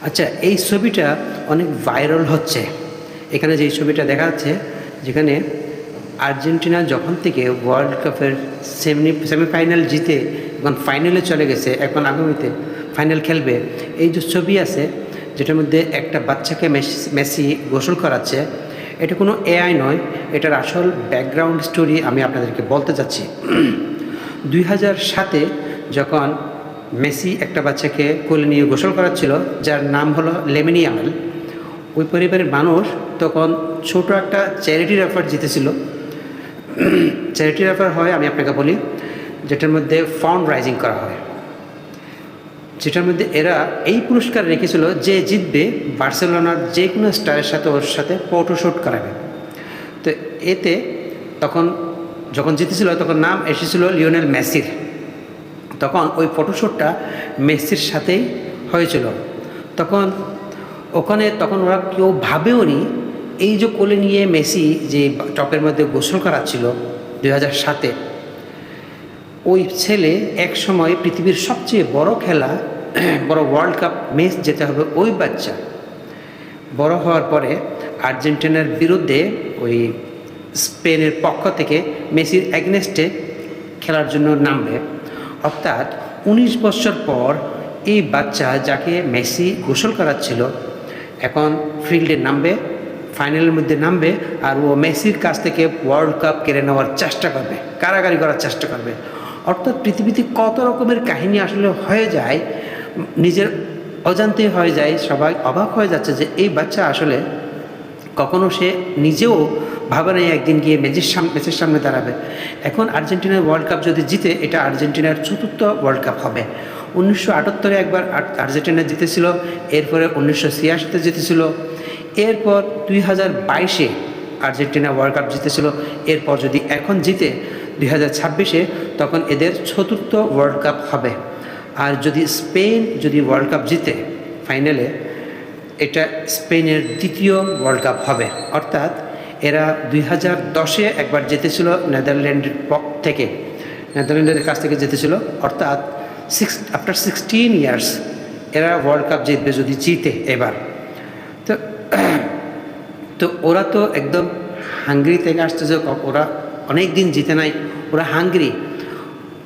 আচ্ছা, এই ছবিটা অনেক ভাইরাল হচ্ছে। এখানে যে ছবিটা দেখা যাচ্ছে, যেখানে আর্জেন্টিনা যখন থেকে ওয়ার্ল্ড কাপের সেমিফাইনাল জিতে এখন ফাইনালে চলে গেছে, এখন আগামীতে ফাইনাল খেলবে, এই যে ছবি আছে যেটার মধ্যে একটা বাচ্চাকে মেসি গোসল করাচ্ছে, এটা কোনো এআই নয়, এটার আসল ব্যাকগ্রাউন্ড স্টোরি আমি আপনাদেরকে বলতে চাচ্ছি। 2007-এ যখন মেসি একটা বাচ্চাকে কোলে নিয়ে গোসল করাচ্ছিল, যার নাম হলো লেমিন ইয়ামাল, ওই পরিবারের মানুষ তখন ছোট একটা চ্যারিটি অফার জিতেছিল। চ্যারিটি অফার হয়, আমি আপনাকে বলি, যেটার মধ্যে ফান্ড রাইজিং করা হয়, যেটার মধ্যে এরা এই পুরস্কার রেখেছিল যে জিতবে বার্সেলোনার যে কোনো স্টারের সাথে ওর সাথে ফটোশ্যুট করাবে। তো এতে তখন যখন জিতেছিল তখন নাম এসেছিল লিওনেল মেসির। তখন ওই ফটোশ্যুটটা মেসির সাথেই হয়েছিল। তখন ওরা কেউ ভাবেও নি এই যে কোলে নিয়ে মেসি যে টপের মধ্যে গোসল করাচ্ছিল 2007-এ, ওই ছেলে এক সময় পৃথিবীর সবচেয়ে বড় খেলা, বড় ওয়ার্ল্ড কাপ ম্যাচ যেতে হবে ওই বাচ্চা বড় হওয়ার পরে আর্জেন্টিনার বিরুদ্ধে ওই স্পেনের পক্ষ থেকে মেসির অ্যাগনেস্টে খেলার জন্য নামবে। অর্থাৎ 19 বছর পর এই বাচ্চা যাকে মেসি গোসল করাচ্ছিল এখন ফিল্ডে নামবে, ফাইনালের মধ্যে নামবে, আর ও মেসির কাছ থেকে ওয়ার্ল্ড কাপ কেড়ে নেওয়ার চেষ্টা করবে, কারাগারি করার চেষ্টা করবে। অর্থাৎ পৃথিবীতে কত রকমের কাহিনী আসলে হয়ে যায়, নিজের অজান্তে হয়ে যায়। সবাই অবাক হয়ে যাচ্ছে যে এই বাচ্চা আসলে কখনো সে নিজেও ভাবে নেই একদিন গিয়ে মেসির সামনে দাঁড়াবে। এখন আর্জেন্টিনার ওয়ার্ল্ড কাপ যদি জিতে, এটা আর্জেন্টিনার চতুর্থ ওয়ার্ল্ড কাপ হবে। 1978-এ একবার আর্জেন্টিনা জিতেছিল, এরপরে 1986-তে জিতেছিল, এরপর 2022-এ আর্জেন্টিনা ওয়ার্ল্ড কাপ জিতেছিল। এরপর যদি এখন জিতে 2026-এ, তখন এদের চতুর্থ ওয়ার্ল্ড কাপ হবে। আর যদি স্পেন ওয়ার্ল্ড কাপ জিতে ফাইনালে, এটা স্পেনের দ্বিতীয় ওয়ার্ল্ড কাপ হবে। অর্থাৎ এরা 2010-এ একবার জিতেছিল নেদারল্যান্ডের কাছ থেকে জিতেছিল। অর্থাৎ আফটার 16 ইয়ার্স এরা ওয়ার্ল্ড কাপ জিতবে যদি জিতে এবার। তো ওরা তো একদম হাঙ্গরি থেকে আসতেছে, ওরা অনেক দিন জিতে নাই, ওরা হাঙ্গরি,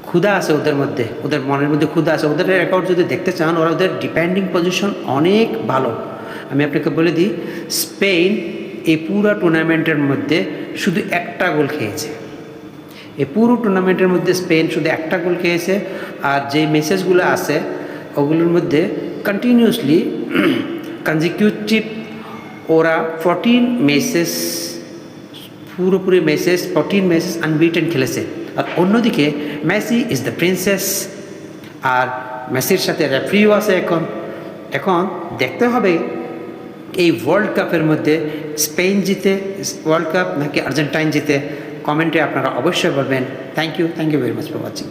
ক্ষুধা আছে ওদের মধ্যে, ওদের মনের মধ্যে ক্ষুধা আছে। ওদের রেকর্ড যদি দেখতে চান, ওদের ডিপেন্ডিং পজিশন অনেক ভালো। আমি আপনাকে বলে দিই, স্পেন এই পুরো টুর্নামেন্টের মধ্যে শুধু একটা গোল খেয়েছে। এই পুরো টুর্নামেন্টের মধ্যে স্পেন শুধু একটা গোল খেয়েছে। আর যে মেসেজগুলো আছে ওগুলোর মধ্যে কন্টিনিউসলি কনজিকিউটিভ ওরা 14 ম্যাচেস, পুরোপুরি 14 ম্যাচেস আনবিটেন খেলেছে। আর অন্যদিকে মেসি ইজ দ্য প্রিন্সেস, আর মেসির সাথে রেফারিও আছে। এখন দেখতে হবে এই ওয়ার্ল্ড কাপের মধ্যে স্পেন জিতে ওয়ার্ল্ড কাপ নাকি আর্জেন্টাইন জিতে। কমেন্টে আপনারা অবশ্যই বলবেন। Thank you very much for watching.